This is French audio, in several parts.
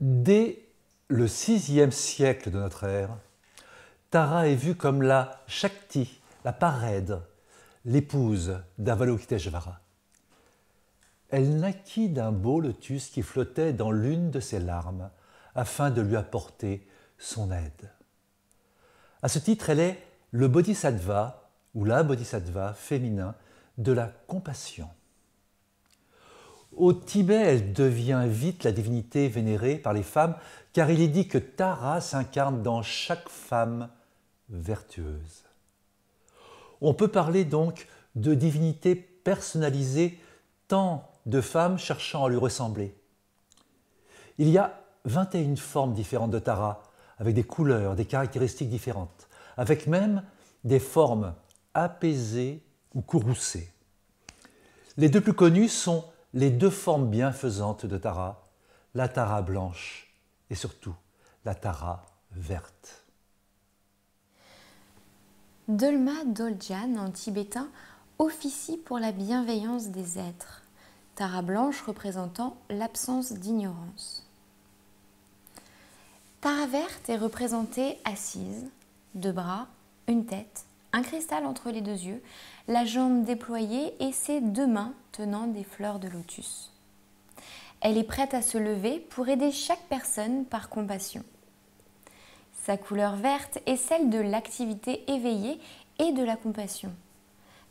Dès le VIe siècle de notre ère, Tara est vue comme la Shakti, la parède, l'épouse d'Avalokiteshvara. Elle naquit d'un beau lotus qui flottait dans l'une de ses larmes afin de lui apporter son aide. À ce titre, elle est le bodhisattva ou la bodhisattva féminin de la compassion. Au Tibet, elle devient vite la divinité vénérée par les femmes, car il est dit que Tara s'incarne dans chaque femme vertueuse. On peut parler donc de divinité personnalisée, tant de femmes cherchant à lui ressembler. Il y a 21 formes différentes de Tara, avec des couleurs, des caractéristiques différentes, avec même des formes apaisées ou courroucées. Les deux plus connues sont les deux formes bienfaisantes de Tara, la Tara blanche et surtout la Tara verte. Dolma Doljan en tibétain officie pour la bienveillance des êtres, Tara blanche représentant l'absence d'ignorance. Tara verte est représentée assise, deux bras, une tête, un cristal entre les deux yeux, la jambe déployée et ses deux mains tenant des fleurs de lotus. Elle est prête à se lever pour aider chaque personne par compassion. Sa couleur verte est celle de l'activité éveillée et de la compassion.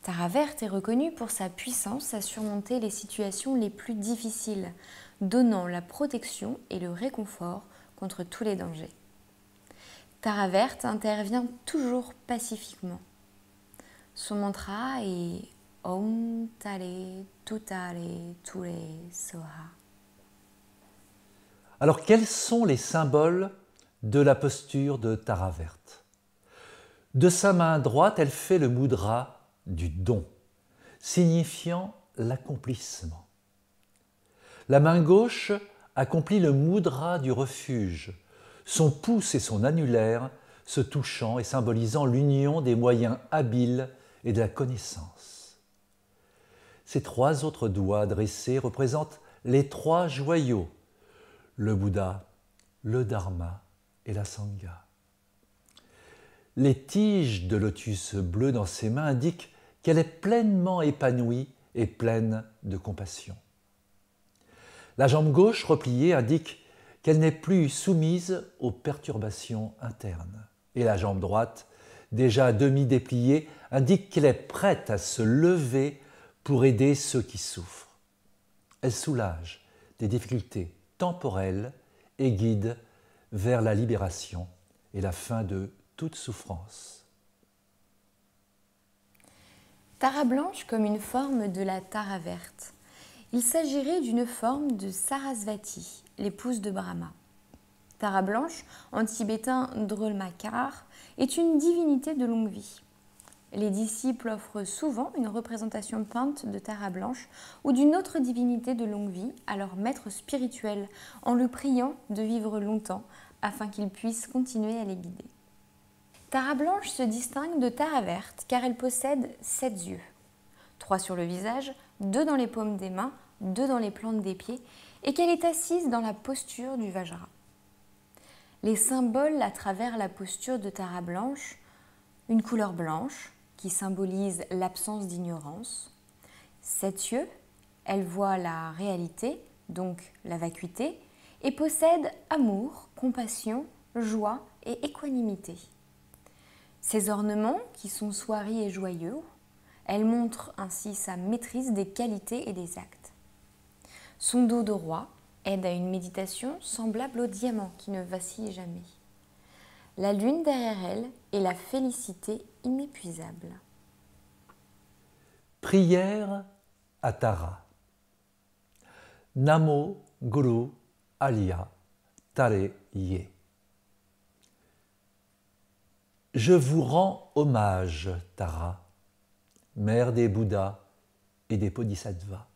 Tara verte est reconnue pour sa puissance à surmonter les situations les plus difficiles, donnant la protection et le réconfort contre tous les dangers. Tara verte intervient toujours pacifiquement. Son mantra est Om Tale Tutale Tule Soha. Alors, quels sont les symboles de la posture de Tara verte? De sa main droite, elle fait le mudra du don, signifiant l'accomplissement. La main gauche accomplit le mudra du refuge, son pouce et son annulaire se touchant et symbolisant l'union des moyens habiles et de la connaissance. Ces trois autres doigts dressés représentent les trois joyaux, le Bouddha, le Dharma et la Sangha. Les tiges de lotus bleu dans ses mains indiquent qu'elle est pleinement épanouie et pleine de compassion. La jambe gauche repliée indique qu'elle n'est plus soumise aux perturbations internes. Et la jambe droite, déjà à demi dépliée, indique qu'elle est prête à se lever pour aider ceux qui souffrent. Elle soulage des difficultés temporelles et guide vers la libération et la fin de toute souffrance. Tara blanche comme une forme de la Tara verte. Il s'agirait d'une forme de Sarasvati, l'épouse de Brahma. Tara blanche, en tibétain Drolmakar, est une divinité de longue vie. Les disciples offrent souvent une représentation peinte de Tara blanche ou d'une autre divinité de longue vie à leur maître spirituel en le priant de vivre longtemps afin qu'il puisse continuer à les guider. Tara blanche se distingue de Tara verte car elle possède 7 yeux. 3 sur le visage, 2 dans les paumes des mains, 2 dans les plantes des pieds et qu'elle est assise dans la posture du Vajra. Les symboles à travers la posture de Tara blanche, une couleur blanche qui symbolise l'absence d'ignorance, 7 yeux, elle voit la réalité, donc la vacuité, et possède amour, compassion, joie et équanimité. Ces ornements, qui sont soieris et joyeux, elle montre ainsi sa maîtrise des qualités et des actes. Son dos de roi aide à une méditation semblable au diamant qui ne vacille jamais. La lune derrière elle est la félicité inépuisable. Prière à Tara. Namo Guru Alya Tare Ye. Je vous rends hommage, Tara, mère des Bouddhas et des Bodhisattvas.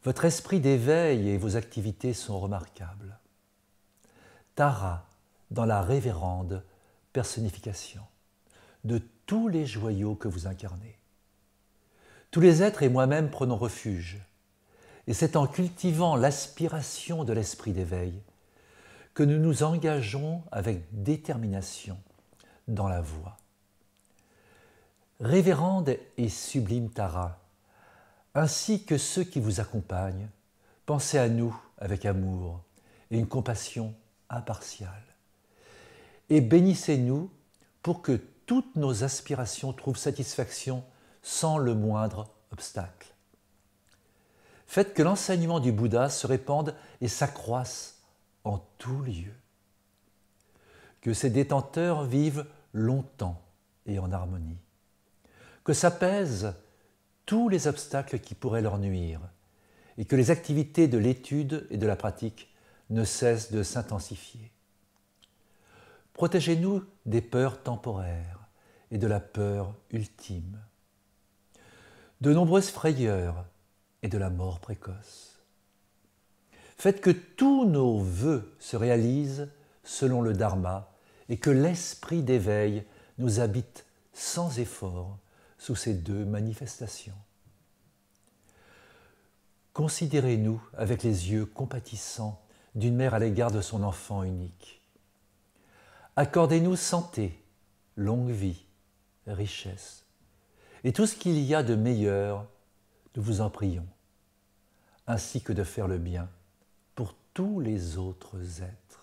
Votre esprit d'éveil et vos activités sont remarquables. Tara, dans la révérende personnification de tous les joyaux que vous incarnez. Tous les êtres et moi-même prenons refuge. Et c'est en cultivant l'aspiration de l'esprit d'éveil que nous nous engageons avec détermination dans la voie. Révérende et sublime Tara, ainsi que ceux qui vous accompagnent, pensez à nous avec amour et une compassion impartiale. Et bénissez-nous pour que toutes nos aspirations trouvent satisfaction sans le moindre obstacle. Faites que l'enseignement du Bouddha se répande et s'accroisse en tout lieu. Que ses détenteurs vivent longtemps et en harmonie. Que s'apaisent tous les obstacles qui pourraient leur nuire et que les activités de l'étude et de la pratique ne cessent de s'intensifier. Protégez-nous des peurs temporaires et de la peur ultime, de nombreuses frayeurs et de la mort précoce. Faites que tous nos vœux se réalisent selon le Dharma et que l'esprit d'éveil nous habite sans effort sous ces deux manifestations. Considérez-nous avec les yeux compatissants d'une mère à l'égard de son enfant unique. Accordez-nous santé, longue vie, richesse, et tout ce qu'il y a de meilleur, nous vous en prions, ainsi que de faire le bien pour tous les autres êtres.